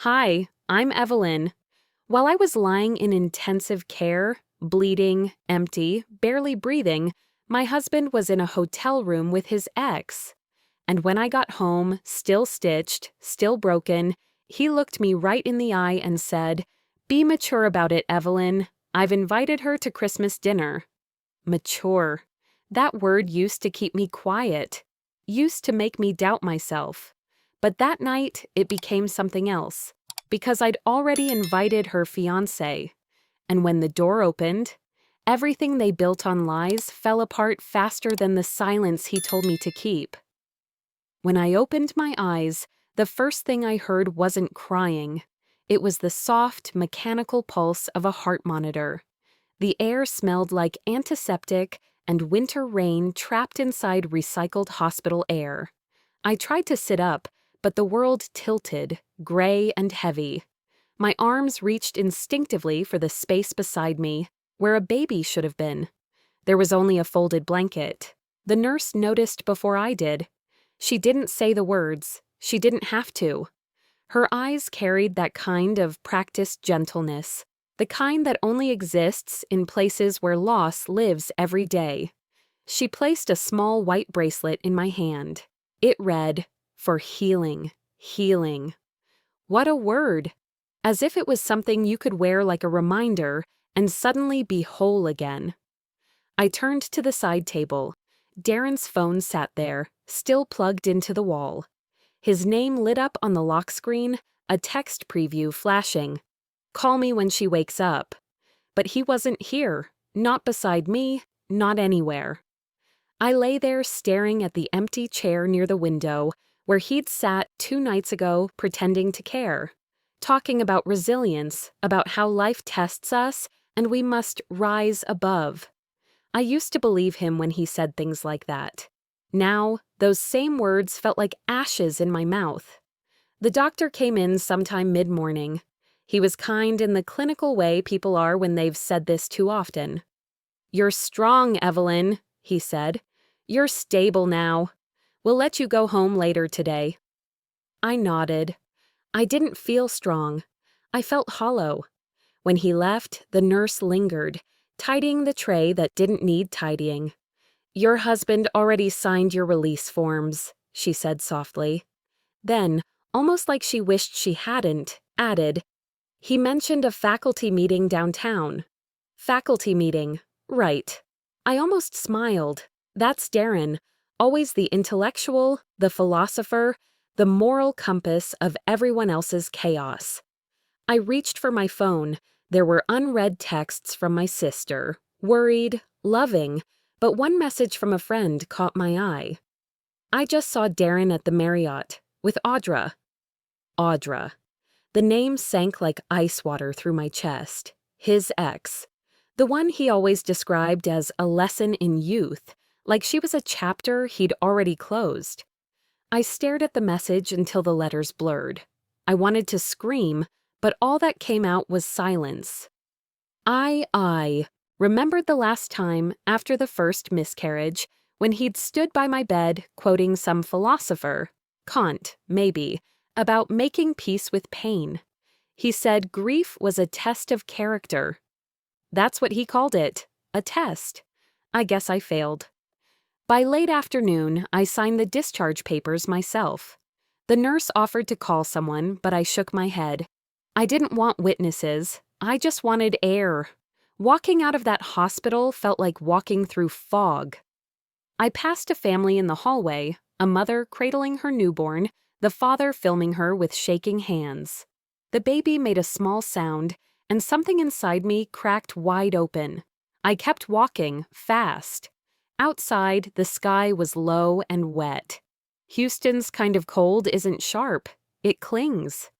Hi, I'm Evelyn. While I was lying in intensive care, bleeding, empty, barely breathing, my husband was in a hotel room with his ex. And when I got home, still stitched, still broken, he looked me right in the eye and said, "Be mature about it, Evelyn. I've invited her to Christmas dinner." Mature. That word used to keep me quiet, used to make me doubt myself. But that night, it became something else, because I'd already invited her fiancé. And when the door opened, everything they built on lies fell apart faster than the silence he told me to keep. When I opened my eyes, the first thing I heard wasn't crying. It was the soft, mechanical pulse of a heart monitor. The air smelled like antiseptic and winter rain trapped inside recycled hospital air. I tried to sit up, but the world tilted, gray and heavy. My arms reached instinctively for the space beside me, where a baby should have been. There was only a folded blanket. The nurse noticed before I did. She didn't say the words. She didn't have to. Her eyes carried that kind of practiced gentleness, the kind that only exists in places where loss lives every day. She placed a small white bracelet in my hand. It read, "For healing, healing." What a word! As if it was something you could wear like a reminder and suddenly be whole again. I turned to the side table. Darren's phone sat there, still plugged into the wall. His name lit up on the lock screen, a text preview flashing. "Call me when she wakes up." But he wasn't here, not beside me, not anywhere. I lay there staring at the empty chair near the window, where he'd sat 2 nights ago pretending to care, talking about resilience, about how life tests us and we must rise above. I used to believe him when he said things like that. Now, those same words felt like ashes in my mouth. The doctor came in sometime mid-morning. He was kind in the clinical way people are when they've said this too often. "You're strong, Evelyn," he said. "You're stable now. We'll let you go home later today." I nodded. I didn't feel strong. I felt hollow. When he left, the nurse lingered, tidying the tray that didn't need tidying. "Your husband already signed your release forms," she said softly. Then, almost like she wished she hadn't, added, "He mentioned a faculty meeting downtown." Faculty meeting. Right. I almost smiled. That's Darren, always the intellectual, the philosopher, the moral compass of everyone else's chaos. I reached for my phone. There were unread texts from my sister, worried, loving, but one message from a friend caught my eye. "I just saw Darren at the Marriott, with Audra." Audra. The name sank like ice water through my chest. His ex. The one he always described as a lesson in youth, like she was a chapter he'd already closed. I stared at the message until the letters blurred. I wanted to scream, but all that came out was silence. I remembered the last time, after the first miscarriage, when he'd stood by my bed quoting some philosopher, Kant, maybe, about making peace with pain. He said grief was a test of character. That's what he called it, a test. I guess I failed. By late afternoon, I signed the discharge papers myself. The nurse offered to call someone, but I shook my head. I didn't want witnesses. I just wanted air. Walking out of that hospital felt like walking through fog. I passed a family in the hallway, a mother cradling her newborn, the father filming her with shaking hands. The baby made a small sound, and something inside me cracked wide open. I kept walking, fast. Outside, the sky was low and wet. Houston's kind of cold isn't sharp. It clings.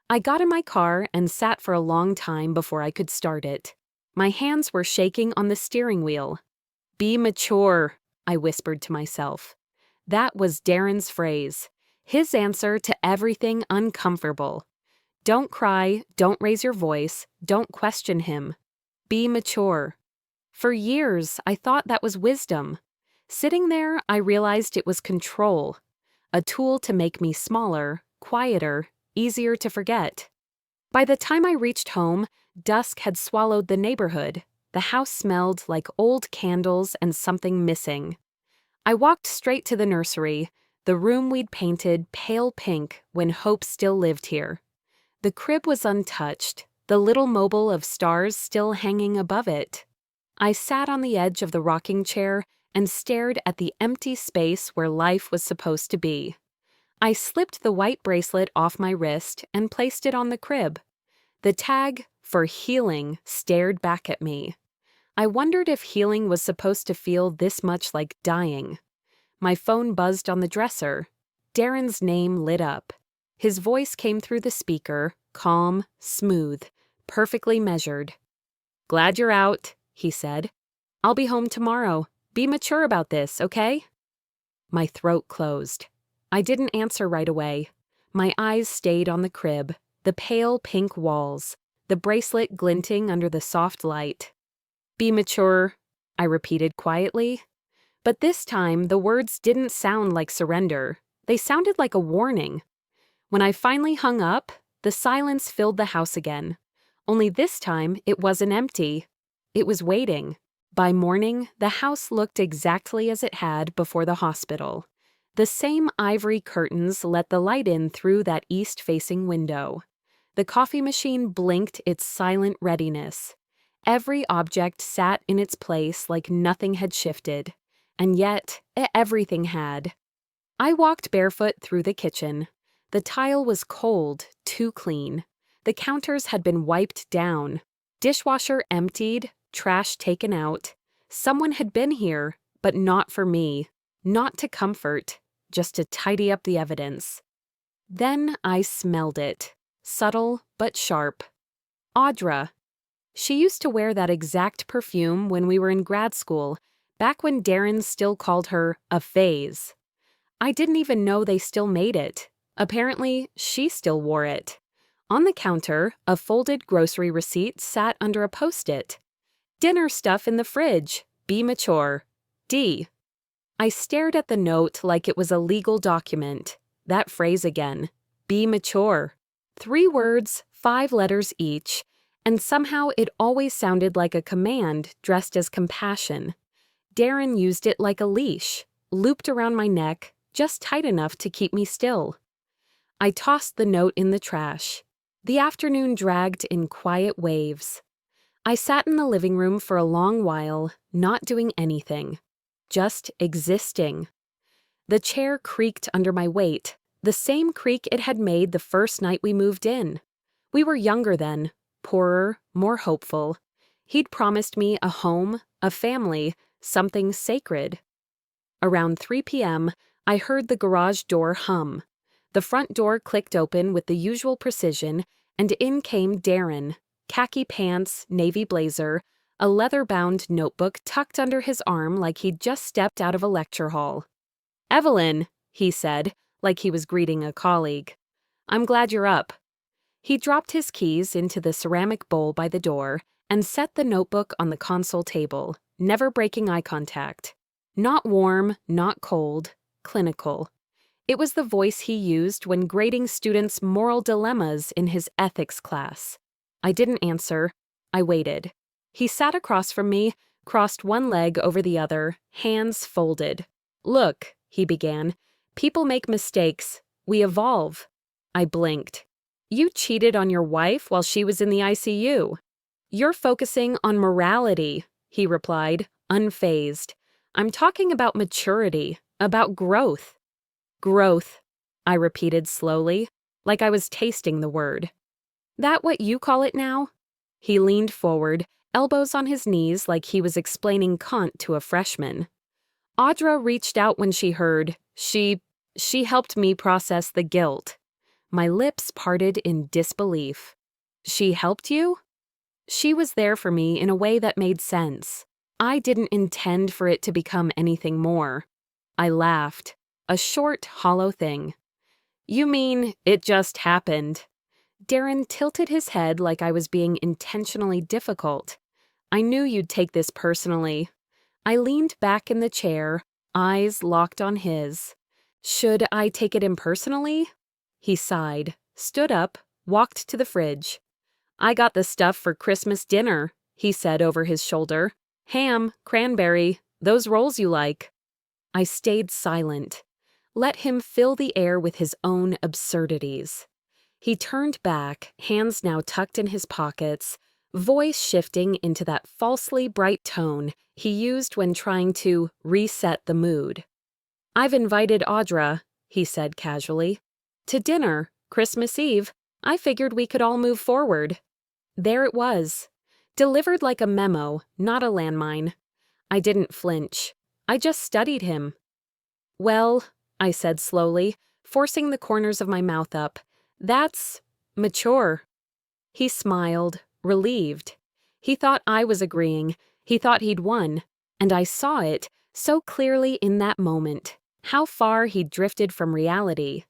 I got in my car and sat for a long time before I could start it. My hands were shaking on the steering wheel. "Be mature," I whispered to myself. That was Darren's phrase, his answer to everything uncomfortable. Don't cry, don't raise your voice, don't question him. Be mature. For years, I thought that was wisdom. Sitting there, I realized it was control, a tool to make me smaller, quieter, easier to forget. By the time I reached home, dusk had swallowed the neighborhood. The house smelled like old candles and something missing. I walked straight to the nursery, the room we'd painted pale pink when hope still lived here. The crib was untouched, the little mobile of stars still hanging above it. I sat on the edge of the rocking chair and stared at the empty space where life was supposed to be. I slipped the white bracelet off my wrist and placed it on the crib. The tag, for healing, stared back at me. I wondered if healing was supposed to feel this much like dying. My phone buzzed on the dresser. Darren's name lit up. His voice came through the speaker, calm, smooth, perfectly measured. "Glad you're out," he said. "I'll be home tomorrow. Be mature about this, okay?" My throat closed. I didn't answer right away. My eyes stayed on the crib, the pale pink walls, the bracelet glinting under the soft light. "Be mature," I repeated quietly. But this time, the words didn't sound like surrender. They sounded like a warning. When I finally hung up, the silence filled the house again. Only this time, it wasn't empty. It was waiting. By morning, the house looked exactly as it had before the hospital. The same ivory curtains let the light in through that east-facing window. The coffee machine blinked its silent readiness. Every object sat in its place like nothing had shifted. And yet, everything had. I walked barefoot through the kitchen. The tile was cold, too clean. The counters had been wiped down. Dishwasher emptied, trash taken out. Someone had been here, but not for me. Not to comfort, just to tidy up the evidence. Then I smelled it. Subtle, but sharp. Audra. She used to wear that exact perfume when we were in grad school, back when Darren still called her a phase. I didn't even know they still made it. Apparently, she still wore it. On the counter, a folded grocery receipt sat under a Post-it. "Dinner stuff in the fridge. Be mature. D." I stared at the note like it was a legal document. That phrase again. Be mature. 3 words, 5 letters each, and somehow it always sounded like a command dressed as compassion. Darren used it like a leash, looped around my neck, just tight enough to keep me still. I tossed the note in the trash. The afternoon dragged in quiet waves. I sat in the living room for a long while, not doing anything, just existing. The chair creaked under my weight, the same creak it had made the first night we moved in. We were younger then, poorer, more hopeful. He'd promised me a home, a family, something sacred. Around 3 p.m., I heard the garage door hum. The front door clicked open with the usual precision, and in came Darren, khaki pants, navy blazer, a leather-bound notebook tucked under his arm like he'd just stepped out of a lecture hall. "Evelyn," he said, like he was greeting a colleague. "I'm glad you're up." He dropped his keys into the ceramic bowl by the door and set the notebook on the console table, never breaking eye contact. Not warm, not cold, clinical. It was the voice he used when grading students' moral dilemmas in his ethics class. I didn't answer. I waited. He sat across from me, crossed one leg over the other, hands folded. "Look," he began, "people make mistakes. We evolve." I blinked. "You cheated on your wife while she was in the ICU." "You're focusing on morality," he replied, unfazed. "I'm talking about maturity, about growth." "Growth," I repeated slowly, like I was tasting the word. "That what you call it now?" He leaned forward, elbows on his knees like he was explaining Kant to a freshman. "Audra reached out when she heard. She helped me process the guilt." My lips parted in disbelief. "She helped you?" "She was there for me in a way that made sense. I didn't intend for it to become anything more." I laughed. A short, hollow thing. "You mean it just happened?" Darren tilted his head like I was being intentionally difficult. "I knew you'd take this personally." I leaned back in the chair, eyes locked on his. "Should I take it impersonally?" He sighed, stood up, walked to the fridge, "I got the stuff for Christmas dinner," he said over his shoulder. "Ham, cranberry, those rolls you like." I stayed silent. Let him fill the air with his own absurdities. He turned back, hands now tucked in his pockets, voice shifting into that falsely bright tone he used when trying to reset the mood. "I've invited Audra," he said casually, "to dinner, Christmas Eve. I figured we could all move forward." There it was, delivered like a memo, not a landmine. I didn't flinch. I just studied him. "Well," I said slowly, forcing the corners of my mouth up, "that's mature." He smiled, relieved. He thought I was agreeing. He thought he'd won. And I saw it so clearly in that moment, how far he'd drifted from reality.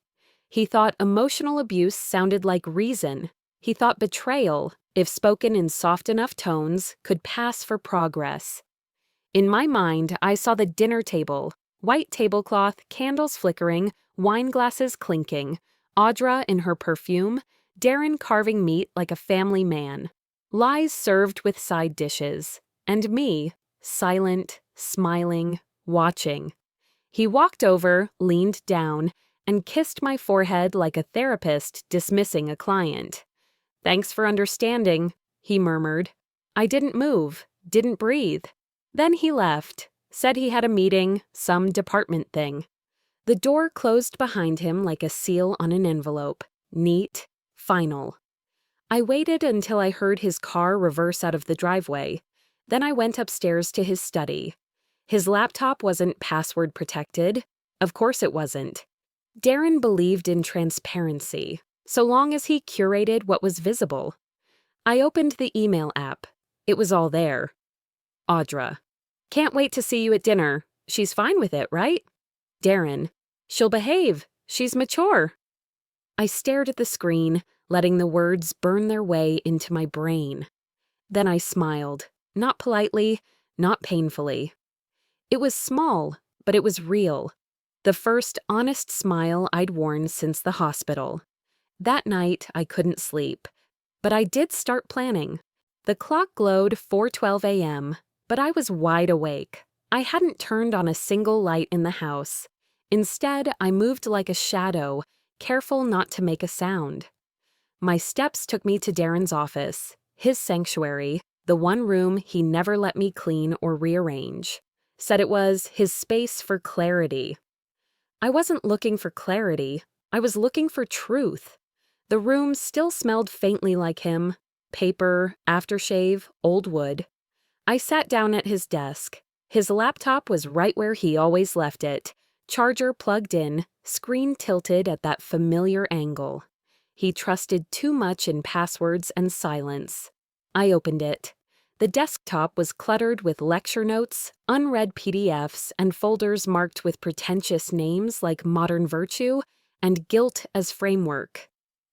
He thought emotional abuse sounded like reason. He thought betrayal, if spoken in soft enough tones, could pass for progress. In my mind, I saw the dinner table, white tablecloth, candles flickering, wine glasses clinking, Audra in her perfume, Darren carving meat like a family man, lies served with side dishes, and me, silent, smiling, watching. He walked over, leaned down, and kissed my forehead like a therapist dismissing a client. "Thanks for understanding," he murmured. I didn't move, didn't breathe. Then he left, said he had a meeting, some department thing. The door closed behind him like a seal on an envelope, neat, final. I waited until I heard his car reverse out of the driveway. Then I went upstairs to his study. His laptop wasn't password protected. Of course it wasn't. Darren believed in transparency, so long as he curated what was visible. I opened the email app. It was all there. Audra: "Can't wait to see you at dinner. She's fine with it, right?" Darren: "She'll behave. She's mature." I stared at the screen, letting the words burn their way into my brain. Then I smiled, not politely, not painfully. It was small, but it was real. The first honest smile I'd worn since the hospital. That night, I couldn't sleep. But I did start planning. The clock glowed 4:12 a.m., but I was wide awake. I hadn't turned on a single light in the house. Instead, I moved like a shadow, careful not to make a sound. My steps took me to Darren's office, his sanctuary, the one room he never let me clean or rearrange. Said it was his space for clarity. I wasn't looking for clarity. I was looking for truth. The room still smelled faintly like him: paper, aftershave, old wood. I sat down at his desk. His laptop was right where he always left it, charger plugged in, screen tilted at that familiar angle. He trusted too much in passwords and silence. I opened it. The desktop was cluttered with lecture notes, unread PDFs, and folders marked with pretentious names like Modern Virtue and Guilt as Framework.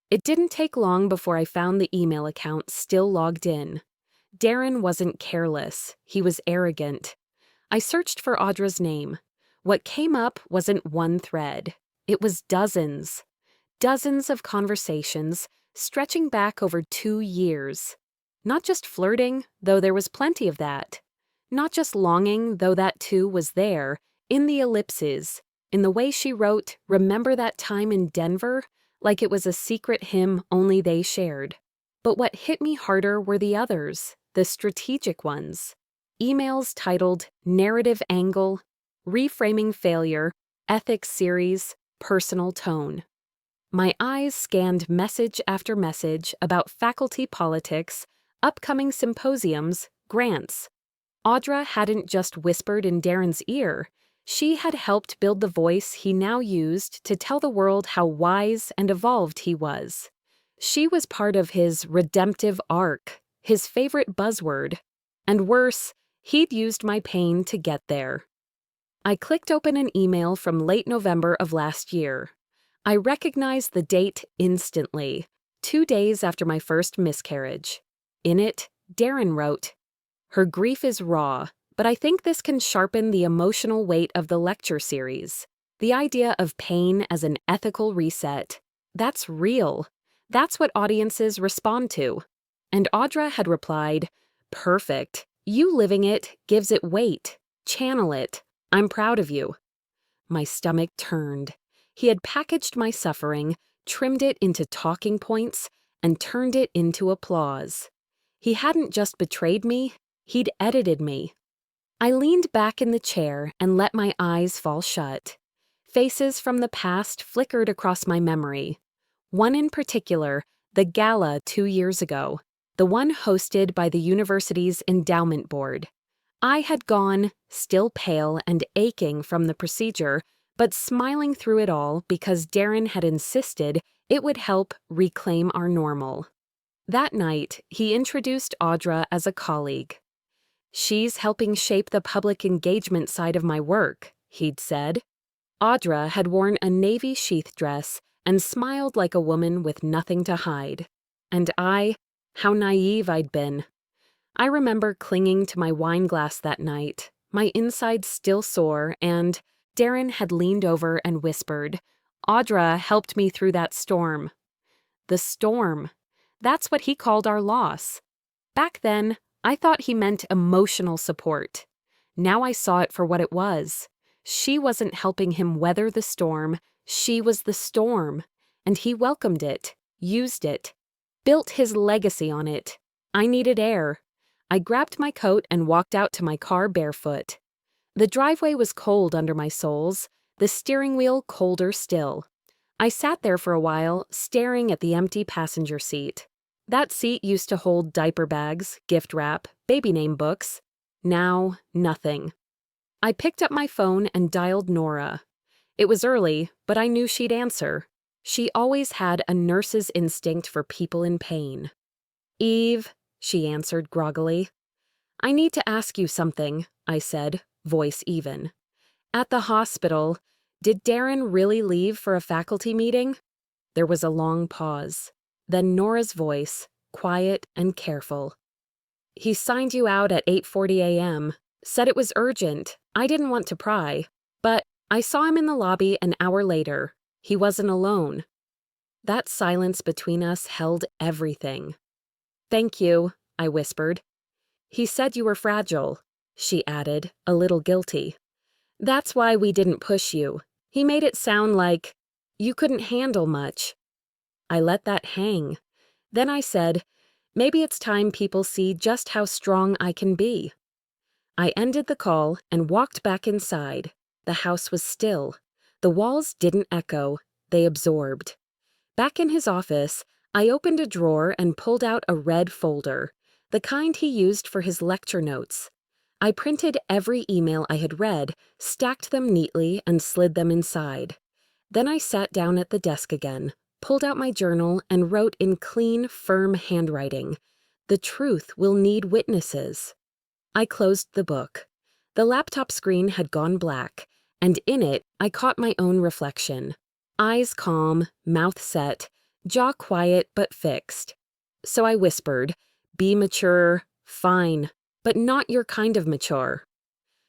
It didn't take long before I found the email account still logged in. Darren wasn't careless. He was arrogant. I searched for Audra's name. What came up wasn't one thread. It was dozens. Dozens of conversations, stretching back over 2 years. Not just flirting, though there was plenty of that. Not just longing, though that too was there, in the ellipses, in the way she wrote, "Remember that time in Denver?" like it was a secret hymn only they shared. But what hit me harder were the others, the strategic ones. Emails titled Narrative Angle, Reframing Failure, Ethics Series, Personal Tone. My eyes scanned message after message about faculty politics, upcoming symposiums, grants. Audra hadn't just whispered in Darren's ear. She had helped build the voice he now used to tell the world how wise and evolved he was. She was part of his redemptive arc, his favorite buzzword. And worse, he'd used my pain to get there. I clicked open an email from late November of last year. I recognized the date instantly, 2 days after my first miscarriage. In it, Darren wrote, "Her grief is raw, but I think this can sharpen the emotional weight of the lecture series. The idea of pain as an ethical reset. That's real. That's what audiences respond to. And Audra had replied, "Perfect. You living it gives it weight. Channel it. I'm proud of you." My stomach turned. He had packaged my suffering, trimmed it into talking points, and turned it into applause. He hadn't just betrayed me, he'd edited me. I leaned back in the chair and let my eyes fall shut. Faces from the past flickered across my memory. One in particular, the gala 2 years ago, the one hosted by the university's endowment board. I had gone, still pale and aching from the procedure, but smiling through it all because Darren had insisted it would help reclaim our normal. That night, he introduced Audra as a colleague. "She's helping shape the public engagement side of my work," he'd said. Audra had worn a navy sheath dress and smiled like a woman with nothing to hide. And how naive I'd been. I remember clinging to my wine glass that night, my insides still sore, and Darren had leaned over and whispered, "Audra helped me through that storm." The storm. That's what he called our loss. Back then, I thought he meant emotional support. Now I saw it for what it was. She wasn't helping him weather the storm, she was the storm. And he welcomed it, used it, built his legacy on it. I needed air. I grabbed my coat and walked out to my car barefoot. The driveway was cold under my soles, the steering wheel colder still. I sat there for a while, staring at the empty passenger seat. That seat used to hold diaper bags, gift wrap, baby name books. Now, nothing. I picked up my phone and dialed Nora. It was early, but I knew she'd answer. She always had a nurse's instinct for people in pain. "Eve," she answered groggily. "I need to ask you something," I said, voice even. "At the hospital, did Darren really leave for a faculty meeting?" There was a long pause. Then Nora's voice, quiet and careful. "He signed you out at 8:40 a.m., said it was urgent. I didn't want to pry, but I saw him in the lobby an hour later. He wasn't alone." That silence between us held everything. "Thank you," I whispered. "He said you were fragile," she added, a little guilty. "That's why we didn't push you. He made it sound like you couldn't handle much." I let that hang. Then I said, "Maybe it's time people see just how strong I can be." I ended the call and walked back inside. The house was still. The walls didn't echo, they absorbed. Back in his office, I opened a drawer and pulled out a red folder, the kind he used for his lecture notes. I printed every email I had read, stacked them neatly, and slid them inside. Then I sat down at the desk again, pulled out my journal, and wrote in clean, firm handwriting, "The truth will need witnesses." I closed the book. The laptop screen had gone black, and in it I caught my own reflection. Eyes calm, mouth set, jaw quiet but fixed. So I whispered, "Be mature, fine, but not your kind of mature."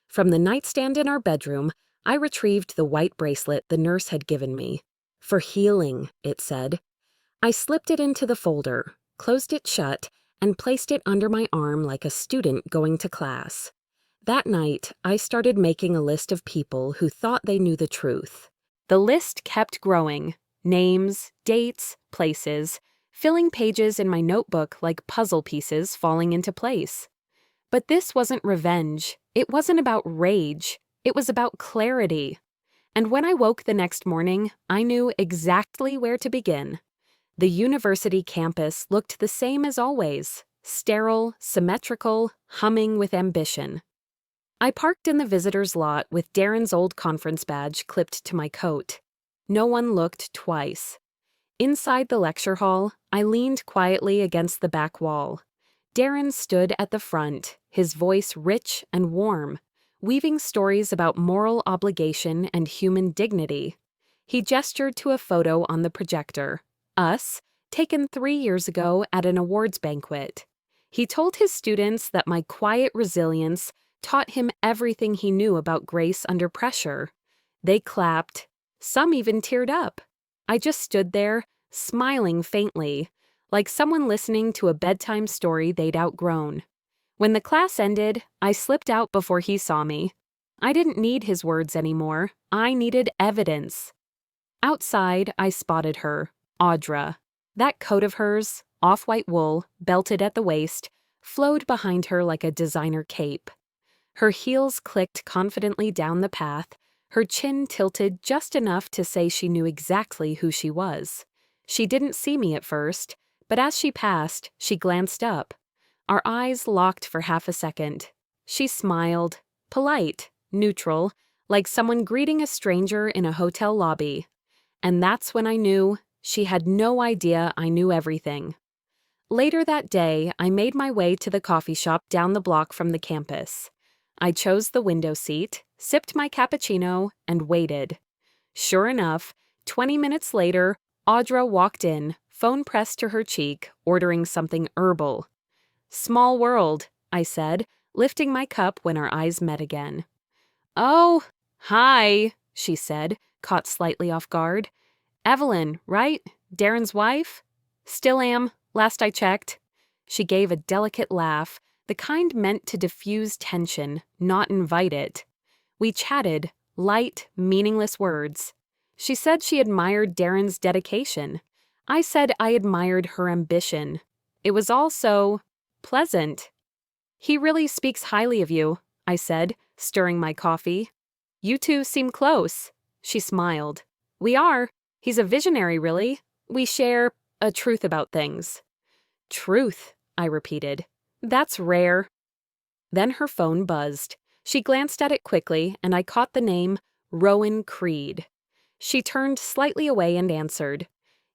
From the nightstand in our bedroom, I retrieved the white bracelet the nurse had given me. "For healing," it said. I slipped it into the folder, closed it shut, and placed it under my arm like a student going to class. That night, I started making a list of people who thought they knew the truth. The list kept growing. Names, dates, places, filling pages in my notebook like puzzle pieces falling into place. But this wasn't revenge. It wasn't about rage. It was about clarity. And when I woke the next morning, I knew exactly where to begin. The university campus looked the same as always, sterile, symmetrical, humming with ambition. I parked in the visitor's lot with Darren's old conference badge clipped to my coat. No one looked twice. Inside the lecture hall, I leaned quietly against the back wall. Darren stood at the front, his voice rich and warm, weaving stories about moral obligation and human dignity. He gestured to a photo on the projector, us, taken 3 years ago at an awards banquet. He told his students that my quiet resilience taught him everything he knew about grace under pressure. They clapped. Some even teared up. I just stood there, smiling faintly, like someone listening to a bedtime story they'd outgrown. When the class ended, I slipped out before he saw me. I didn't need his words anymore. I needed evidence. Outside, I spotted her, Audra. That coat of hers, off-white wool, belted at the waist, flowed behind her like a designer cape. Her heels clicked confidently down the path, her chin tilted just enough to say she knew exactly who she was. She didn't see me at first, but as she passed, she glanced up. Our eyes locked for half a second. She smiled, polite, neutral, like someone greeting a stranger in a hotel lobby. And that's when I knew she had no idea I knew everything. Later that day, I made my way to the coffee shop down the block from the campus. I chose the window seat, sipped my cappuccino, and waited. Sure enough, 20 minutes later, Audra walked in, phone pressed to her cheek, ordering something herbal. "Small world," I said, lifting my cup when our eyes met again. "Oh, hi," she said, caught slightly off guard. "Evelyn, right? Darren's wife?" "Still am, last I checked." She gave a delicate laugh, the kind meant to diffuse tension, not invite it. We chatted, light, meaningless words. She said she admired Darren's dedication. I said I admired her ambition. It was all so pleasant. "He really speaks highly of you," I said, stirring my coffee. "You two seem close." She smiled. "We are. He's a visionary, really. We share a truth about things." "Truth," I repeated. "That's rare." Then her phone buzzed. She glanced at it quickly, and I caught the name Rowan Creed. She turned slightly away and answered,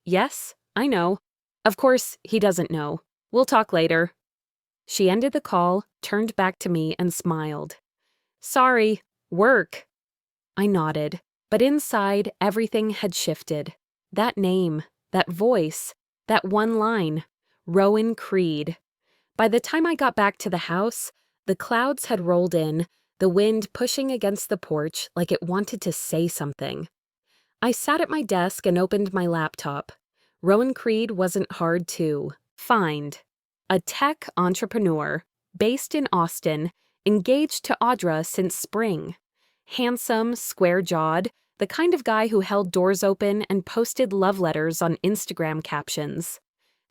"Yes, I know. Of course, he doesn't know. We'll talk later." She ended the call, turned back to me, and smiled. "Sorry, work." I nodded, but inside everything had shifted. That name, that voice, that one line, Rowan Creed. By the time I got back to the house, the clouds had rolled in, the wind pushing against the porch like it wanted to say something. I sat at my desk and opened my laptop. Rowan Creed wasn't hard to find. A tech entrepreneur, based in Austin, engaged to Audra since spring. Handsome, square-jawed, the kind of guy who held doors open and posted love letters on Instagram captions.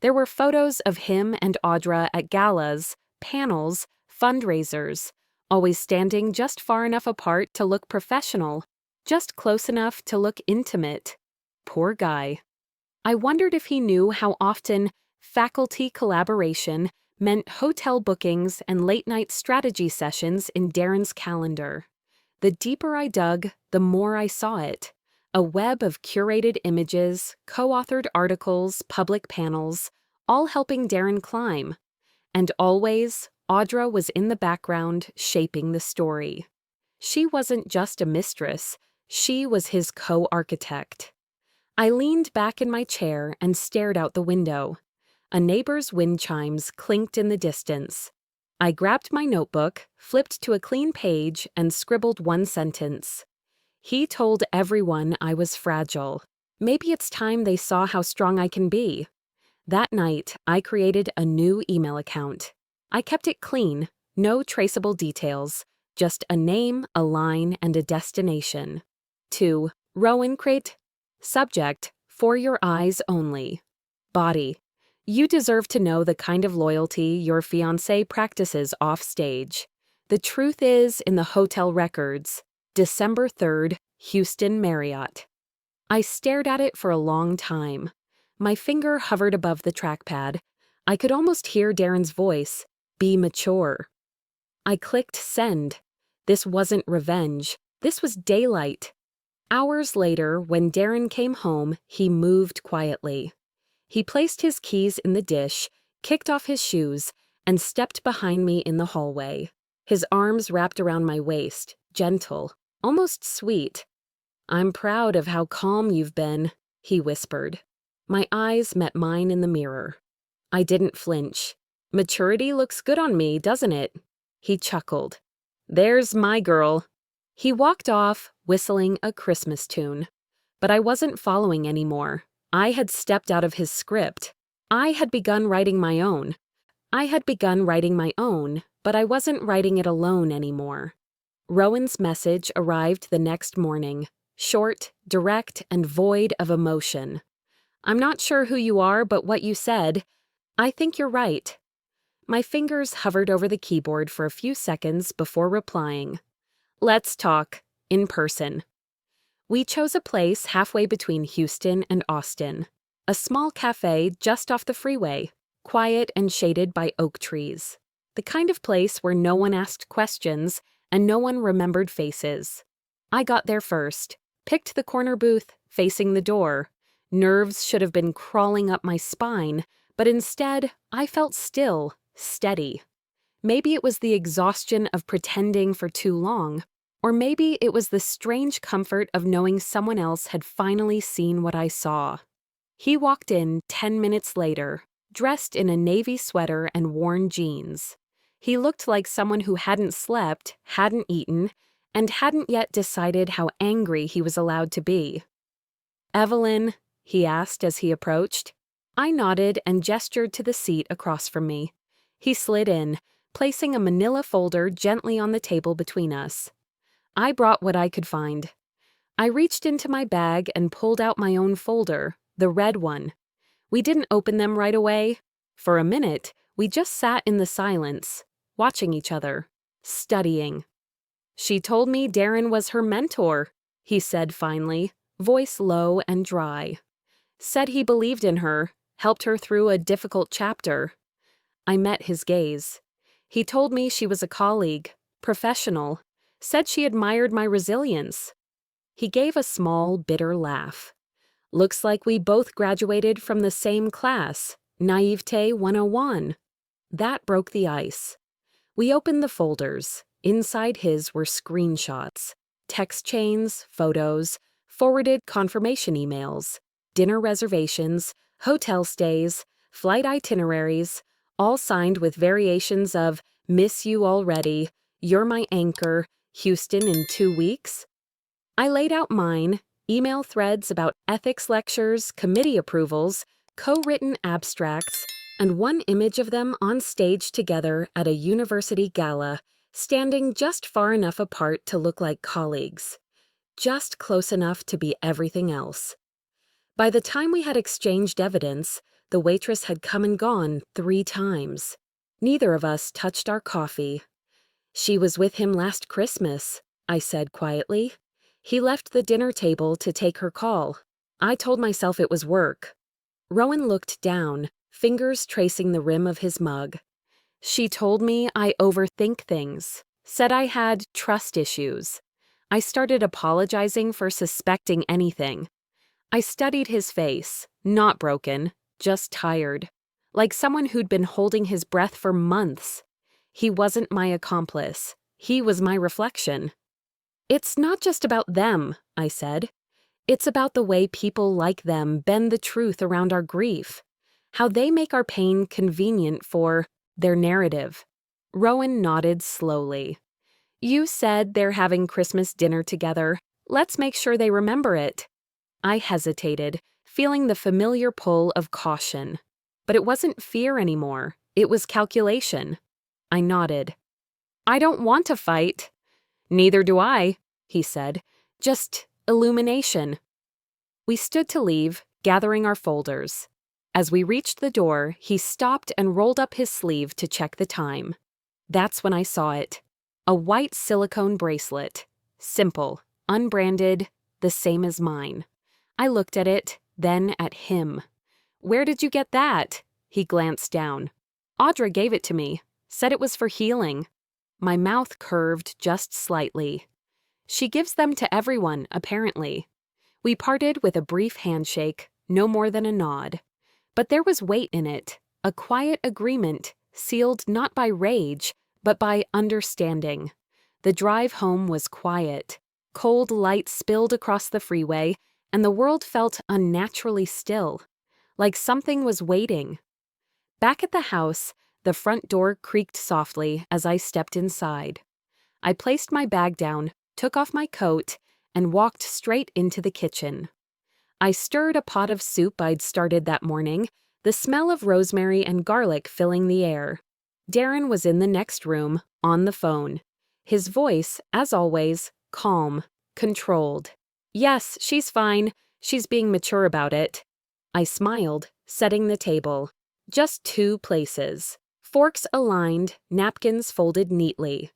There were photos of him and Audra at galas, panels, fundraisers, always standing just far enough apart to look professional, just close enough to look intimate. Poor guy. I wondered if he knew how often faculty collaboration meant hotel bookings and late-night strategy sessions in Darren's calendar. The deeper I dug, the more I saw it. A web of curated images, co-authored articles, public panels, all helping Darren climb. And always, Audra was in the background, shaping the story. She wasn't just a mistress, she was his co-architect. I leaned back in my chair and stared out the window. A neighbor's wind chimes clinked in the distance. I grabbed my notebook, flipped to a clean page, and scribbled one sentence. He told everyone I was fragile. Maybe it's time they saw how strong I can be. That night, I created a new email account. I kept it clean, no traceable details, just a name, a line, and a destination. To Rowan Creed. Subject, for your eyes only. Body. You deserve to know the kind of loyalty your fiancé practices off-stage. The truth is in the hotel records. December 3rd, Houston Marriott. I stared at it for a long time. My finger hovered above the trackpad. I could almost hear Darren's voice. Be mature. I clicked send. This wasn't revenge. This was daylight. Hours later, when Darren came home, he moved quietly. He placed his keys in the dish, kicked off his shoes, and stepped behind me in the hallway. His arms wrapped around my waist, gentle, almost sweet. "I'm proud of how calm you've been," he whispered. My eyes met mine in the mirror. I didn't flinch. "Maturity looks good on me, doesn't it?" He chuckled. "There's my girl." He walked off, whistling a Christmas tune. But I wasn't following anymore. I had stepped out of his script. I had begun writing my own. But I wasn't writing it alone anymore. Rowan's message arrived the next morning, short, direct, and void of emotion. "I'm not sure who you are, but what you said, I think you're right." My fingers hovered over the keyboard for a few seconds before replying. "Let's talk, in person." We chose a place halfway between Houston and Austin, a small cafe just off the freeway, quiet and shaded by oak trees. The kind of place where no one asked questions and no one remembered faces. I got there first, picked the corner booth facing the door. Nerves should have been crawling up my spine, but instead I felt still, steady. Maybe it was the exhaustion of pretending for too long, or maybe it was the strange comfort of knowing someone else had finally seen what I saw. He walked in 10 minutes later, dressed in a navy sweater and worn jeans. He looked like someone who hadn't slept, hadn't eaten, and hadn't yet decided how angry he was allowed to be. "Evelyn?" he asked as he approached. I nodded and gestured to the seat across from me. He slid in, placing a manila folder gently on the table between us. I brought what I could find. I reached into my bag and pulled out my own folder, the red one. We didn't open them right away. For a minute, we just sat in the silence, watching each other, studying. "She told me Darren was her mentor," he said finally, voice low and dry. "Said he believed in her, helped her through a difficult chapter." I met his gaze. He told me she was a colleague, professional, said she admired my resilience. He gave a small, bitter laugh. "Looks like we both graduated from the same class, Naivete 101. That broke the ice. We opened the folders. Inside his were screenshots, text chains, photos, forwarded confirmation emails, dinner reservations, hotel stays, flight itineraries, all signed with variations of "miss you already," "you're my anchor," "Houston in 2 weeks." I laid out mine, email threads about ethics lectures, committee approvals, co-written abstracts, and one image of them on stage together at a university gala, standing just far enough apart to look like colleagues, just close enough to be everything else. By the time we had exchanged evidence, the waitress had come and gone 3 times. Neither of us touched our coffee. "She was with him last Christmas," I said quietly. "He left the dinner table to take her call. I told myself it was work." Rowan looked down, fingers tracing the rim of his mug. "She told me I overthink things, said I had trust issues." I started apologizing for suspecting anything. I studied his face, not broken, just tired, like someone who'd been holding his breath for months. He wasn't my accomplice. He was my reflection. "It's not just about them," I said. "It's about the way people like them bend the truth around our grief, how they make our pain convenient for their narrative." Rowan nodded slowly. "You said they're having Christmas dinner together. Let's make sure they remember it." I hesitated, feeling the familiar pull of caution. But it wasn't fear anymore. It was calculation. I nodded. "I don't want to fight." "Neither do I," he said. "Just illumination." We stood to leave, gathering our folders. As we reached the door, he stopped and rolled up his sleeve to check the time. That's when I saw it. A white silicone bracelet. Simple, unbranded, the same as mine. I looked at it, then at him. "Where did you get that?" He glanced down. "Audra gave it to me. Said it was for healing." My mouth curved just slightly. "She gives them to everyone, apparently." We parted with a brief handshake, no more than a nod. But there was weight in it, a quiet agreement, sealed not by rage, but by understanding. The drive home was quiet. Cold light spilled across the freeway, and the world felt unnaturally still, like something was waiting. Back at the house, the front door creaked softly as I stepped inside. I placed my bag down, took off my coat, and walked straight into the kitchen. I stirred a pot of soup I'd started that morning, the smell of rosemary and garlic filling the air. Darren was in the next room, on the phone. His voice, as always, calm, controlled. "Yes, she's fine. She's being mature about it." I smiled, setting the table. Just 2 places. Forks aligned, napkins folded neatly.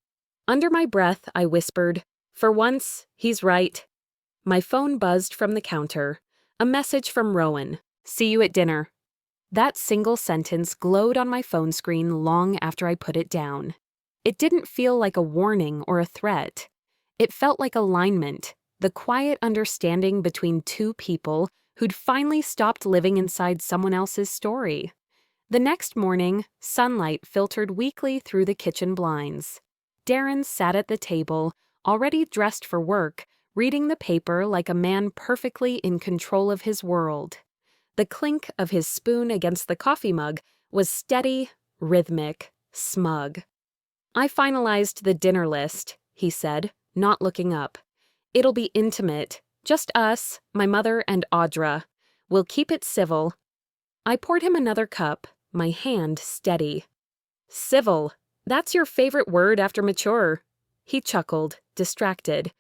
Under my breath, I whispered, "For once, he's right." My phone buzzed from the counter. A message from Rowan. "See you at dinner." That single sentence glowed on my phone screen long after I put it down. It didn't feel like a warning or a threat. It felt like alignment, the quiet understanding between 2 people who'd finally stopped living inside someone else's story. The next morning, sunlight filtered weakly through the kitchen blinds. Darren sat at the table, already dressed for work, reading the paper like a man perfectly in control of his world. The clink of his spoon against the coffee mug was steady, rhythmic, smug. "I finalized the dinner list," he said, not looking up. "It'll be intimate. Just us, my mother, and Audra. We'll keep it civil." I poured him another cup, my hand steady. "Civil. That's your favorite word after mature." He chuckled, distracted.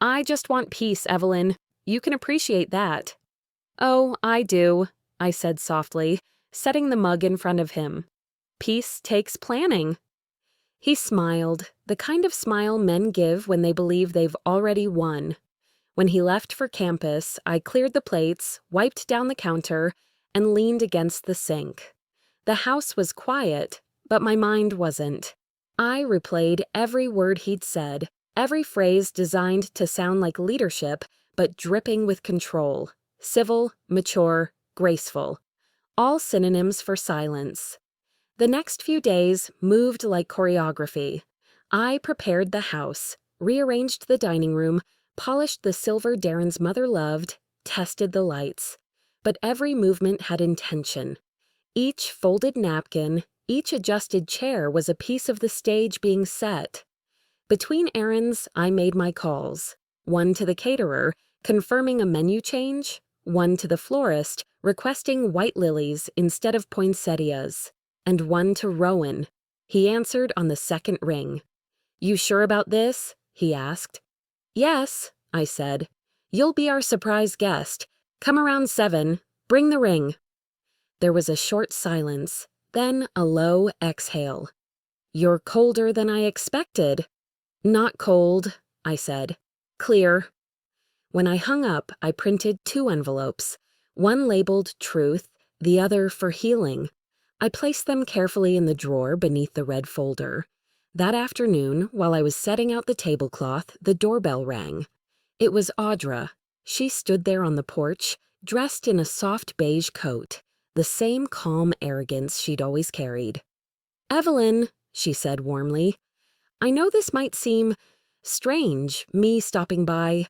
"I just want peace, Evelyn. You can appreciate that." "Oh, I do," I said softly, setting the mug in front of him. "Peace takes planning." He smiled, the kind of smile men give when they believe they've already won. When he left for campus, I cleared the plates, wiped down the counter, and leaned against the sink. The house was quiet, but my mind wasn't. I replayed every word he'd said, every phrase designed to sound like leadership, but dripping with control. Civil, mature, graceful. All synonyms for silence. The next few days moved like choreography. I prepared the house, rearranged the dining room, polished the silver Darren's mother loved, tested the lights. But every movement had intention. Each folded napkin, each adjusted chair was a piece of the stage being set. Between errands, I made my calls. One to the caterer, confirming a menu change. One to the florist, requesting white lilies instead of poinsettias. And one to Rowan. He answered on the second ring. "You sure about this?" he asked. "Yes," I said. "You'll be our surprise guest. Come around 7. Bring the ring." There was a short silence, then a low exhale. "You're colder than I expected." "Not cold," I said. "Clear." When I hung up, I printed 2 envelopes, one labeled Truth, the other for Healing. I placed them carefully in the drawer beneath the red folder. That afternoon, while I was setting out the tablecloth, the doorbell rang. It was Audra. She stood there on the porch, dressed in a soft beige coat, the same calm arrogance she'd always carried. "Evelyn," she said warmly, "I know this might seem strange, me stopping by,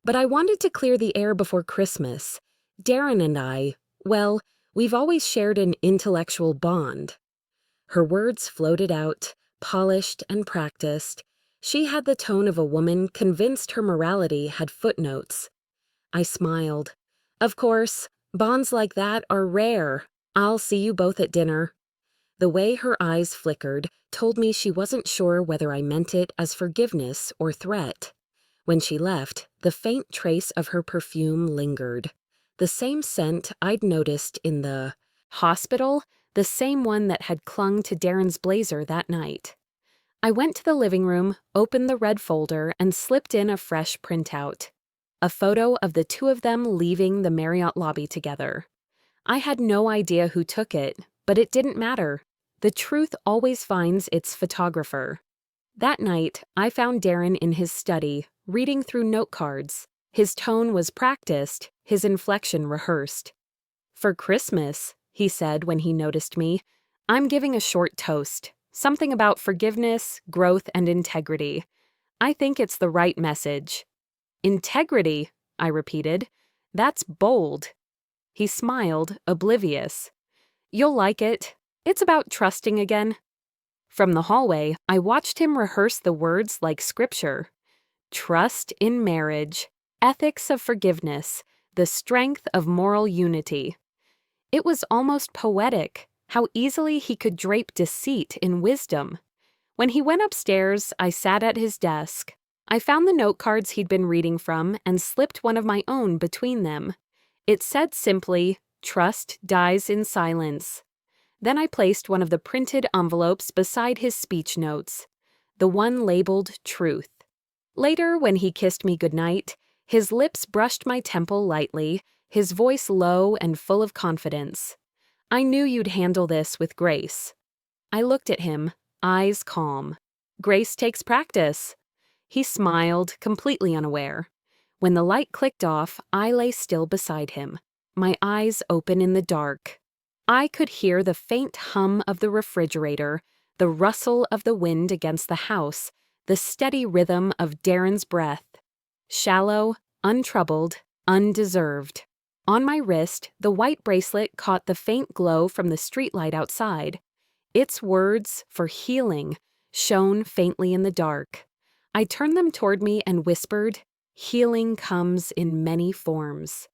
but I wanted to clear the air before Christmas. Darren and I, well, we've always shared an intellectual bond." Her words floated out, polished and practiced. She had the tone of a woman convinced her morality had footnotes. I smiled. "Of course, bonds like that are rare. I'll see you both at dinner." The way her eyes flickered told me she wasn't sure whether I meant it as forgiveness or threat. When she left, the faint trace of her perfume lingered. The same scent I'd noticed in the hospital, the same one that had clung to Darren's blazer that night. I went to the living room, opened the red folder, and slipped in a fresh printout. A photo of the 2 of them leaving the Marriott lobby together. I had no idea who took it, but it didn't matter. The truth always finds its photographer. That night, I found Darren in his study, reading through note cards. His tone was practiced, his inflection rehearsed. "For Christmas," he said when he noticed me, "I'm giving a short toast. Something about forgiveness, growth, and integrity. I think it's the right message." "Integrity," I repeated. "That's bold." He smiled, oblivious. "You'll like it. It's about trusting again." From the hallway, I watched him rehearse the words like scripture. Trust in marriage, ethics of forgiveness, the strength of moral unity. It was almost poetic, how easily he could drape deceit in wisdom. When he went upstairs, I sat at his desk. I found the note cards he'd been reading from and slipped one of my own between them. It said simply, "Trust dies in silence." Then I placed one of the printed envelopes beside his speech notes, the one labeled Truth. Later, when he kissed me goodnight, his lips brushed my temple lightly, his voice low and full of confidence. "I knew you'd handle this with grace." I looked at him, eyes calm. "Grace takes practice." He smiled, completely unaware. When the light clicked off, I lay still beside him, my eyes open in the dark. I could hear the faint hum of the refrigerator, the rustle of the wind against the house, the steady rhythm of Darren's breath. Shallow, untroubled, undeserved. On my wrist, the white bracelet caught the faint glow from the streetlight outside. Its words, for healing, shone faintly in the dark. I turned them toward me and whispered, "Healing comes in many forms."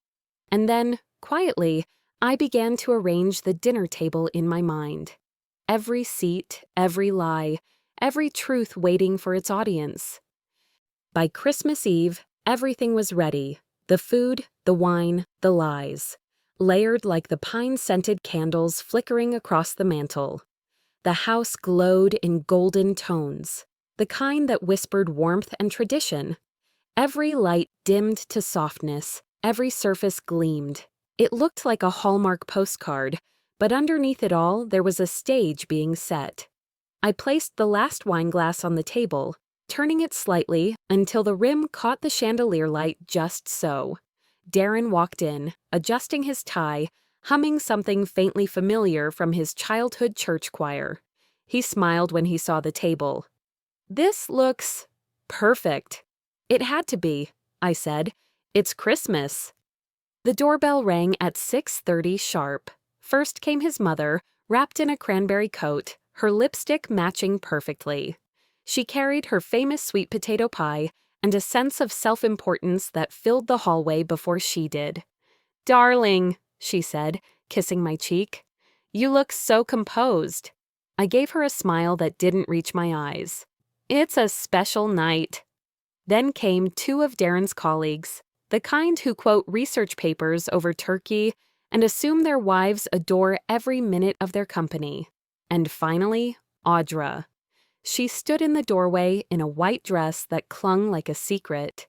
And then, quietly, I began to arrange the dinner table in my mind. Every seat, every lie, every truth waiting for its audience. By Christmas Eve, everything was ready. The food, the wine, the lies. Layered like the pine-scented candles flickering across the mantel. The house glowed in golden tones, the kind that whispered warmth and tradition. Every light dimmed to softness, every surface gleamed. It looked like a Hallmark postcard, but underneath it all there was a stage being set. I placed the last wineglass on the table, turning it slightly until the rim caught the chandelier light just so. Darren walked in, adjusting his tie, humming something faintly familiar from his childhood church choir. He smiled when he saw the table. "This looks perfect." "It had to be," I said. "It's Christmas." The doorbell rang at 6:30 sharp. First came his mother, wrapped in a cranberry coat, her lipstick matching perfectly. She carried her famous sweet potato pie and a sense of self-importance that filled the hallway before she did. "Darling," she said, kissing my cheek. "You look so composed." I gave her a smile that didn't reach my eyes. "It's a special night." Then came two of Darren's colleagues, the kind who quote research papers over turkey and assume their wives adore every minute of their company. And finally, Audra. She stood in the doorway in a white dress that clung like a secret.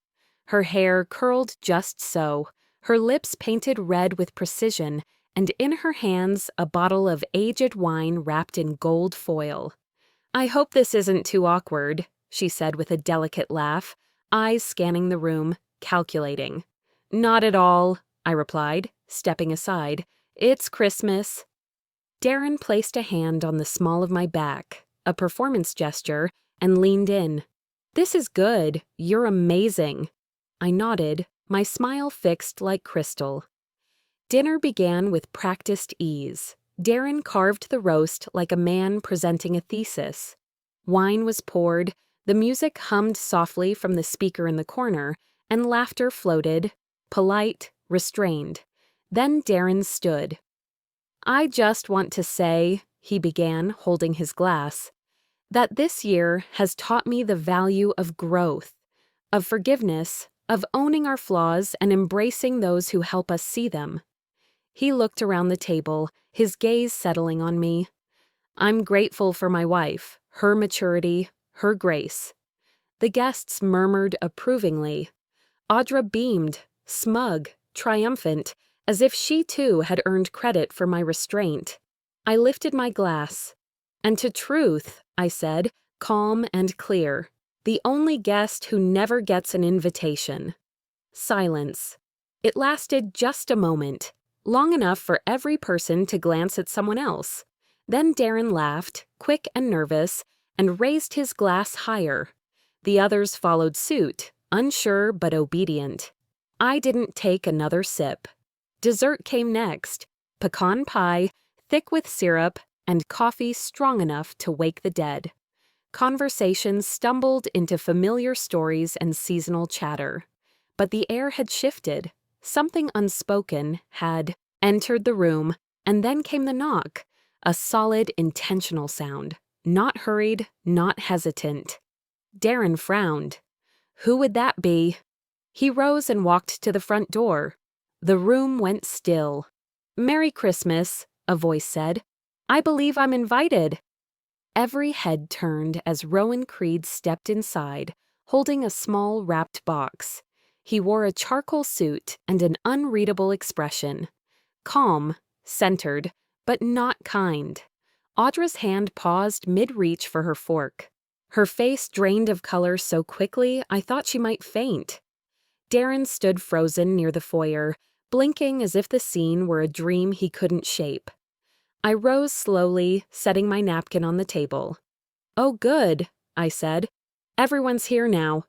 Her hair curled just so, her lips painted red with precision, and in her hands a bottle of aged wine wrapped in gold foil. "I hope this isn't too awkward," she said with a delicate laugh, eyes scanning the room, calculating. "Not at all," I replied, stepping aside. "It's Christmas." Darren placed a hand on the small of my back, a performance gesture, and leaned in. "This is good. You're amazing." I nodded, my smile fixed like crystal. Dinner began with practiced ease. Darren carved the roast like a man presenting a thesis. Wine was poured, the music hummed softly from the speaker in the corner, and laughter floated, polite, restrained. Then Darren stood. "I just want to say," he began, holding his glass, "that this year has taught me the value of growth, of forgiveness, of owning our flaws and embracing those who help us see them." He looked around the table, his gaze settling on me. "I'm grateful for my wife, her maturity, her grace." The guests murmured approvingly. Audra beamed, smug, triumphant, as if she too had earned credit for my restraint. I lifted my glass. "And to Truth," I said, calm and clear, "the only guest who never gets an invitation." Silence. It lasted just a moment, long enough for every person to glance at someone else. Then Darren laughed, quick and nervous, and raised his glass higher. The others followed suit, unsure but obedient. I didn't take another sip. Dessert came next, pecan pie, thick with syrup, and coffee strong enough to wake the dead. Conversation stumbled into familiar stories and seasonal chatter. But the air had shifted. Something unspoken had entered the room, And then came the knock, a solid, intentional sound. Not hurried, not hesitant. Darren frowned. Who would that be? He rose and walked to the front door. The room went still. "Merry Christmas," a voice said. "I believe I'm invited." Every head turned as Rowan Creed stepped inside, holding a small wrapped box. He wore a charcoal suit and an unreadable expression. Calm, centered, but not kind. Audra's hand paused mid-reach for her fork. Her face drained of color so quickly I thought she might faint. Darren stood frozen near the foyer, blinking as if the scene were a dream he couldn't shape. I rose slowly, setting my napkin on the table. "Oh, good," I said. "Everyone's here now."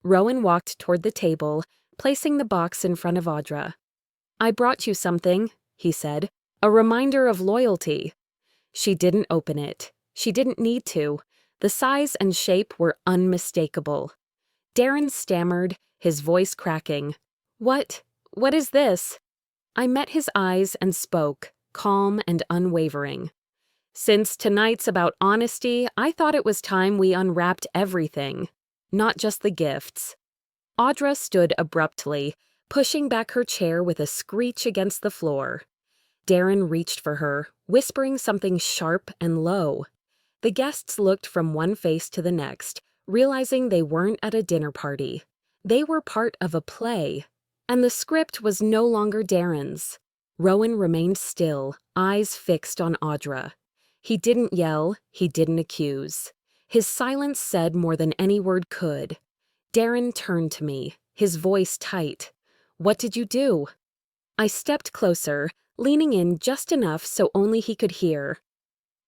Rowan walked toward the table, placing the box in front of Audra. "I brought you something," he said. "A reminder of loyalty." She didn't open it. She didn't need to. The size and shape were unmistakable. Darren stammered, his voice cracking. What is this?" I met his eyes and spoke, calm and unwavering. "Since tonight's about honesty, I thought it was time we unwrapped everything, not just the gifts." Audra stood abruptly, pushing back her chair with a screech against the floor. Darren reached for her, whispering something sharp and low. The guests looked from one face to the next, realizing they weren't at a dinner party. They were part of a play, and the script was no longer Darren's. Rowan remained still, eyes fixed on Audra. He didn't yell, he didn't accuse. His silence said more than any word could. Darren turned to me, his voice tight. "What did you do?" I stepped closer, leaning in just enough so only he could hear.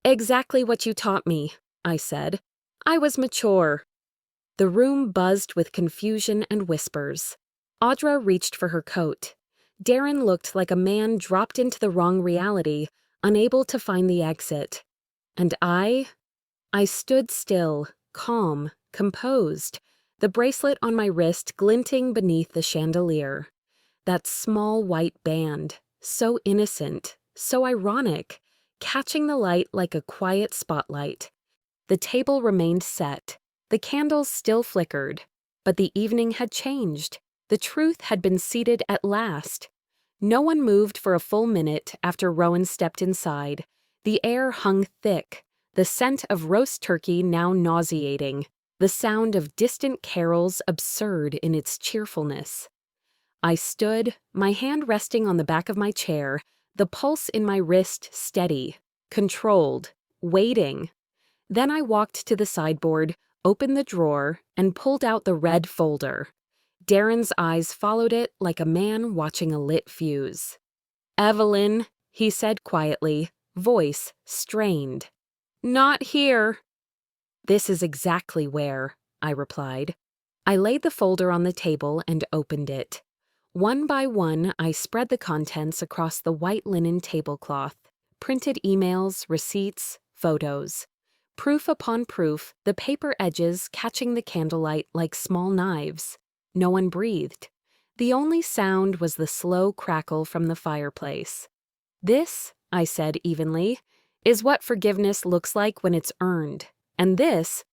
"Exactly what you taught me," I said. "I was mature." The room buzzed with confusion and whispers. Audra reached for her coat. Darren looked like a man dropped into the wrong reality, unable to find the exit. And I stood still, calm, composed, the bracelet on my wrist glinting beneath the chandelier. That small white band, so innocent, so ironic, catching the light like a quiet spotlight. The table remained set. The candles still flickered, but the evening had changed. The truth had been seated at last. No one moved for a full minute after Rowan stepped inside. The air hung thick, the scent of roast turkey now nauseating, the sound of distant carols absurd in its cheerfulness. I stood, my hand resting on the back of my chair, the pulse in my wrist steady, controlled, waiting. Then I walked to the sideboard, opened the drawer, and pulled out the red folder. Darren's eyes followed it like a man watching a lit fuse. "Evelyn," he said quietly, voice strained. "Not here." "This is exactly where," I replied. I laid the folder on the table and opened it. One by one, I spread the contents across the white linen tablecloth. Printed emails, receipts, photos. Proof upon proof, the paper edges catching the candlelight like small knives. No one breathed. The only sound was the slow crackle from the fireplace. "This," I said evenly, "is what forgiveness looks like when it's earned. And this,"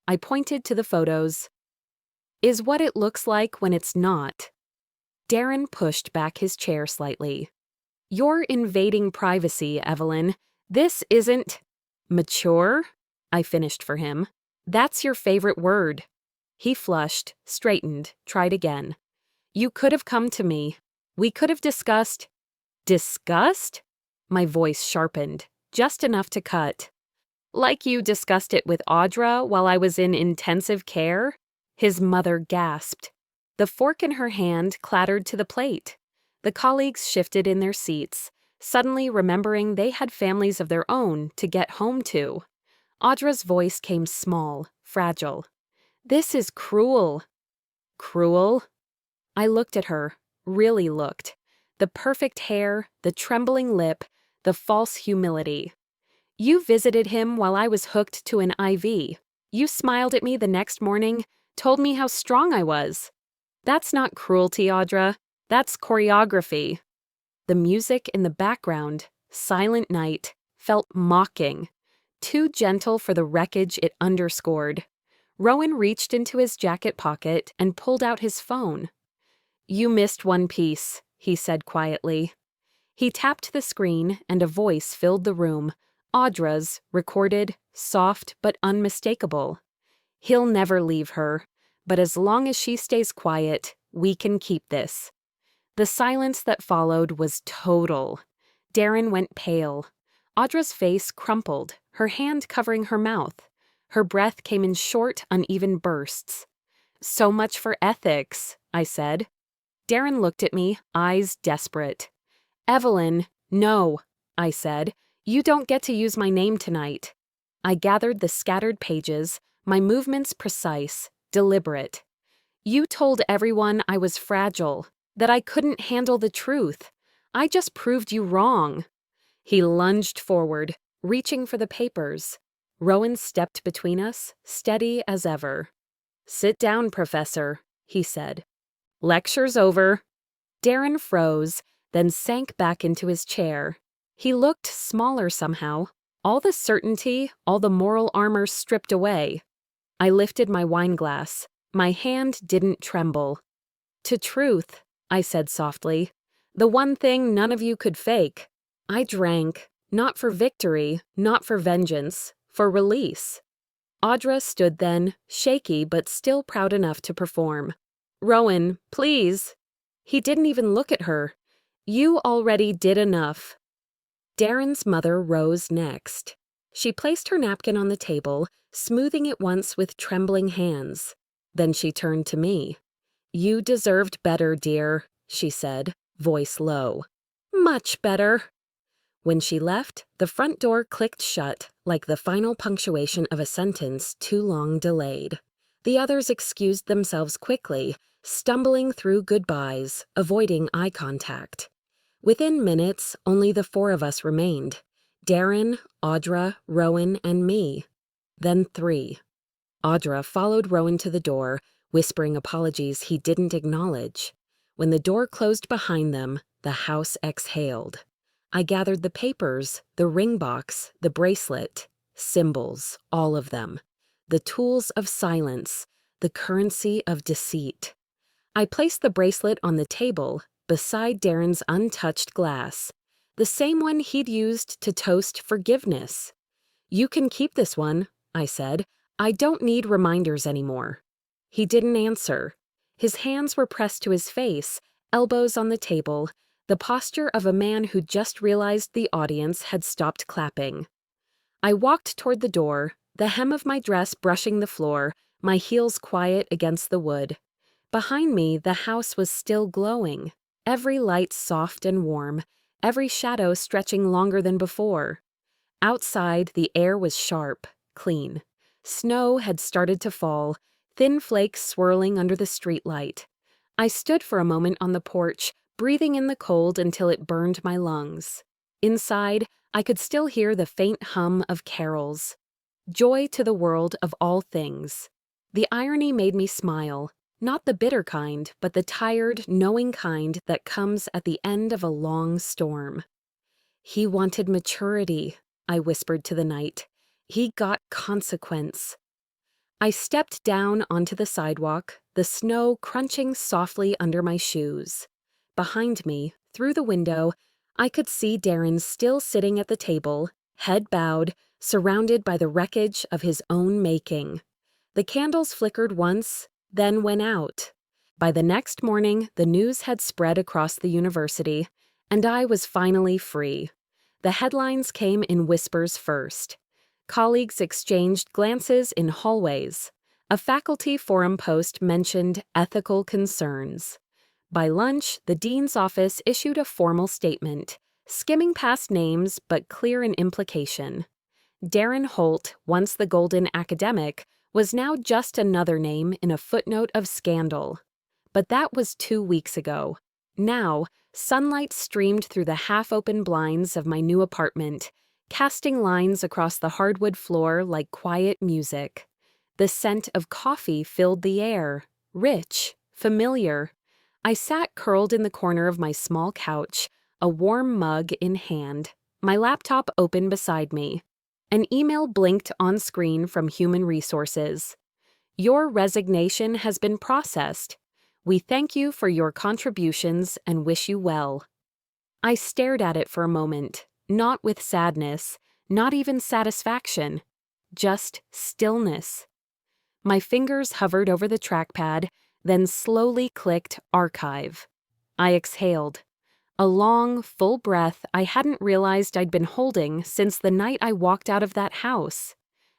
I pointed to the photos, "is what it looks like when it's not." Darren pushed back his chair slightly. "You're invading privacy, Evelyn. This isn't mature," I finished for him. "That's your favorite word." He flushed, straightened, tried again. "You could have come to me. We could have discussed." "Discussed?" My voice sharpened, just enough to cut. "Like you discussed it with Audra while I was in intensive care?" His mother gasped. The fork in her hand clattered to the plate. The colleagues shifted in their seats, suddenly remembering they had families of their own to get home to. Audra's voice came small, fragile. "This is cruel." "Cruel?" I looked at her, really looked. The perfect hair, the trembling lip, the false humility. "You visited him while I was hooked to an IV. You smiled at me the next morning, told me how strong I was. That's not cruelty, Audra. That's choreography." The music in the background silent night, felt mocking, too gentle for the wreckage it underscored. Rowan reached into his jacket pocket and pulled out his phone. "You missed one piece," he said quietly. He tapped the screen and a voice filled the room, Audra's, recorded, soft but unmistakable. "He'll never leave her, but as long as she stays quiet, we can keep this." The silence that followed was total. Darren went pale. Audra's face crumpled, her hand covering her mouth. Her breath came in short, uneven bursts. "So much for ethics," I said. Darren looked at me, eyes desperate. "Evelyn, no," I said. "You don't get to use my name tonight." I gathered the scattered pages, my movements precise, deliberate. "You told everyone I was fragile, that I couldn't handle the truth. I just proved you wrong." He lunged forward, reaching for the papers. Rowan stepped between us, steady as ever. "Sit down, Professor," he said. "Lecture's over." Darren froze, then sank back into his chair. He looked smaller somehow, all the certainty, all the moral armor stripped away. I lifted my wine glass. My hand didn't tremble. "To truth," I said softly. "The one thing none of you could fake." I drank, not for victory, not for vengeance, for release. Audra stood then, shaky but still proud enough to perform. "Rowan, please." He didn't even look at her. "You already did enough." Darren's mother rose next. She placed her napkin on the table, smoothing it once with trembling hands. Then she turned to me. "You deserved better, dear," she said, voice low. "Much better." When she left, the front door clicked shut like the final punctuation of a sentence too long delayed. The others excused themselves quickly, stumbling through goodbyes, avoiding eye contact. Within minutes, only the four of us remained. Darren, Audra, Rowan, and me. Then three. Audra followed Rowan to the door, whispering apologies he didn't acknowledge. When the door closed behind them, the house exhaled. I gathered the papers, the ring box, the bracelet, symbols, all of them. The tools of silence, the currency of deceit. I placed the bracelet on the table, beside Darren's untouched glass, the same one he'd used to toast forgiveness. "You can keep this one," I said. "I don't need reminders anymore." He didn't answer. His hands were pressed to his face, elbows on the table, the posture of a man who just realized the audience had stopped clapping. I walked toward the door, the hem of my dress brushing the floor, my heels quiet against the wood. Behind me, the house was still glowing, every light soft and warm, every shadow stretching longer than before. Outside, the air was sharp, clean. Snow had started to fall, thin flakes swirling under the streetlight. I stood for a moment on the porch, breathing in the cold until it burned my lungs. Inside, I could still hear the faint hum of carols. Joy to the world of all things. The irony made me smile, not the bitter kind, but the tired, knowing kind that comes at the end of a long storm. "He wanted maturity," I whispered to the night. "He got consequence." I stepped down onto the sidewalk, the snow crunching softly under my shoes. Behind me, through the window, I could see Darren still sitting at the table, head bowed, surrounded by the wreckage of his own making. The candles flickered once, then went out. By the next morning, the news had spread across the university, and I was finally free. The headlines came in whispers first. Colleagues exchanged glances in hallways. A faculty forum post mentioned ethical concerns. By lunch, the dean's office issued a formal statement, skimming past names but clear in implication. Darren Holt, once the golden academic, was now just another name in a footnote of scandal. But that was 2 weeks ago. Now, sunlight streamed through the half-open blinds of my new apartment, casting lines across the hardwood floor like quiet music. The scent of coffee filled the air, rich, familiar. I sat curled in the corner of my small couch, a warm mug in hand, My laptop open beside me. An email blinked on screen from Human Resources. Your resignation has been processed. We thank you for your contributions and wish you well. I stared at it for a moment, not with sadness, not even satisfaction, just stillness. My fingers hovered over the trackpad, then slowly clicked Archive. I exhaled. A long, full breath I hadn't realized I'd been holding since the night I walked out of that house.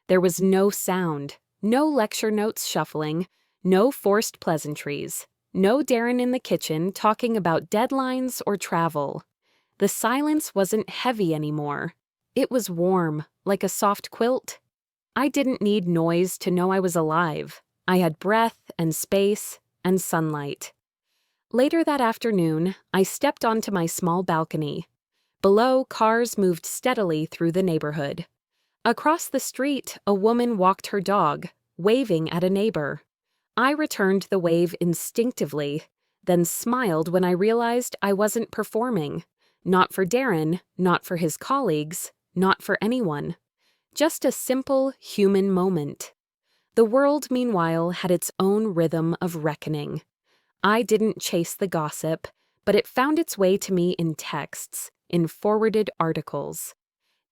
There was no sound, no lecture notes shuffling, no forced pleasantries, no Darren in the kitchen talking about deadlines or travel. The silence wasn't heavy anymore. It was warm, like a soft quilt. I didn't need noise to know I was alive. I had breath and space and sunlight. Later that afternoon, I stepped onto my small balcony. Below, cars moved steadily through the neighborhood. Across the street, a woman walked her dog, waving at a neighbor. I returned the wave instinctively, then smiled when I realized I wasn't performing. Not for Darren, not for his colleagues, not for anyone. Just a simple human moment. The world, meanwhile, had its own rhythm of reckoning. I didn't chase the gossip, but it found its way to me in texts, in forwarded articles.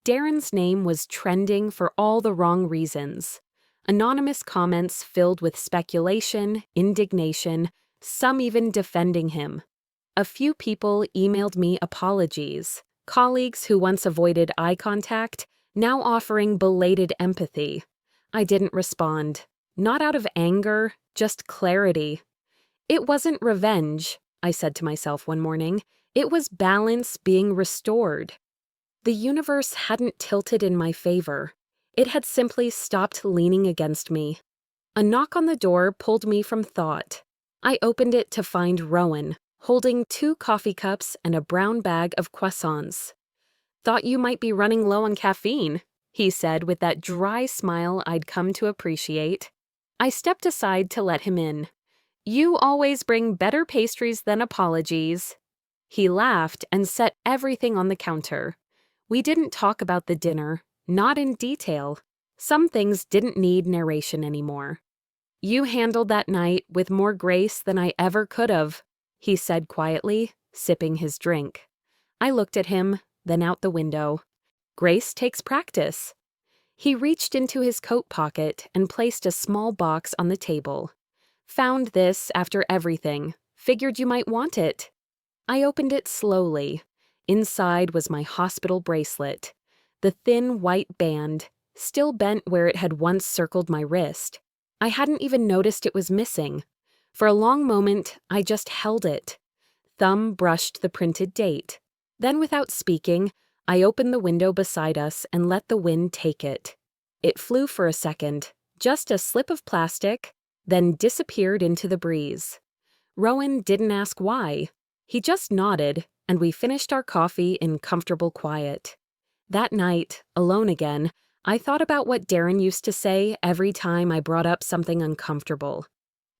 Darren's name was trending for all the wrong reasons. Anonymous comments filled with speculation, indignation, some even defending him. A few people emailed me apologies, colleagues who once avoided eye contact, now offering belated empathy. I didn't respond. Not out of anger, just clarity. It wasn't revenge, I said to myself one morning. It was balance being restored. The universe hadn't tilted in my favor. It had simply stopped leaning against me. A knock on the door pulled me from thought. I opened it to find Rowan, holding 2 coffee cups and a brown bag of croissants. "Thought you might be running low on caffeine," he said with that dry smile I'd come to appreciate. I stepped aside to let him in. "You always bring better pastries than apologies." He laughed and set everything on the counter. We didn't talk about the dinner, not in detail. Some things didn't need narration anymore. "You handled that night with more grace than I ever could have," he said quietly, sipping his drink. I looked at him, then out the window. Grace takes practice. He reached into his coat pocket and placed a small box on the table. "Found this after everything. Figured you might want it." I opened it slowly. Inside was my hospital bracelet. The thin white band, still bent where it had once circled my wrist. I hadn't even noticed it was missing. For a long moment, I just held it. Thumb brushed the printed date. Then, without speaking, I opened the window beside us and let the wind take it. It flew for a second, just a slip of plastic, then disappeared into the breeze. Rowan didn't ask why. He just nodded, and we finished our coffee in comfortable quiet. That night, alone again, I thought about what Darren used to say every time I brought up something uncomfortable.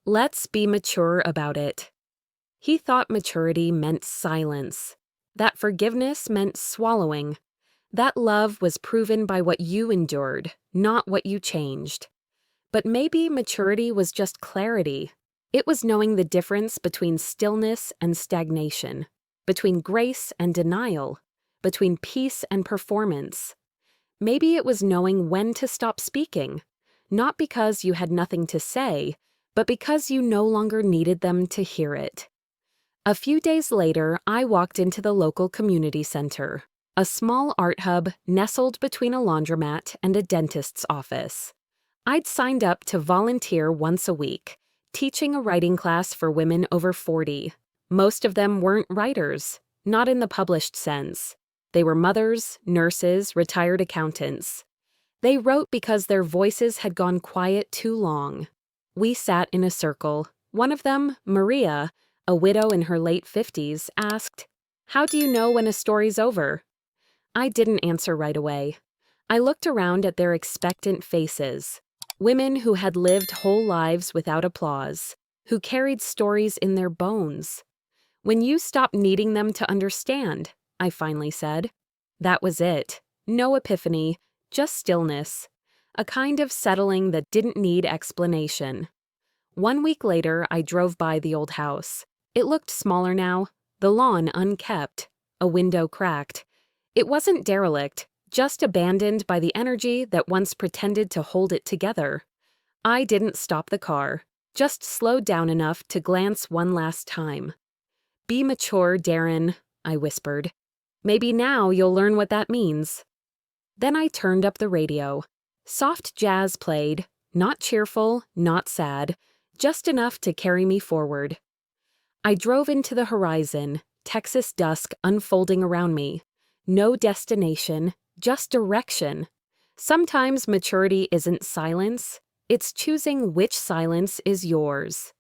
"Let's be mature about it." He thought maturity meant silence, that forgiveness meant swallowing, that love was proven by what you endured, not what you changed. But maybe maturity was just clarity. It was knowing the difference between stillness and stagnation, between grace and denial, between peace and performance. Maybe it was knowing when to stop speaking, not because you had nothing to say, but because you no longer needed them to hear it. A few days later, I walked into the local community center, a small art hub nestled between a laundromat and a dentist's office. I'd signed up to volunteer once a week, teaching a writing class for women over 40. Most of them weren't writers, not in the published sense. They were mothers, nurses, retired accountants. They wrote because their voices had gone quiet too long. We sat in a circle. One of them, Maria, a widow in her late 50s, asked, "How do you know when a story's over?" I didn't answer right away. I looked around at their expectant faces. Women who had lived whole lives without applause, who carried stories in their bones. "When you stop needing them to understand," I finally said. That was it. No epiphany, just stillness. A kind of settling that didn't need explanation. 1 week later, I drove by the old house. It looked smaller now, the lawn unkept, a window cracked. It wasn't derelict, just abandoned by the energy that once pretended to hold it together. I didn't stop the car, just slowed down enough to glance one last time. "Be mature, Darren," I whispered. "Maybe now you'll learn what that means." Then I turned up the radio. Soft jazz played, not cheerful, not sad, just enough to carry me forward. I drove into the horizon, Texas dusk unfolding around me. No destination, just direction. Sometimes maturity isn't silence, it's choosing which silence is yours.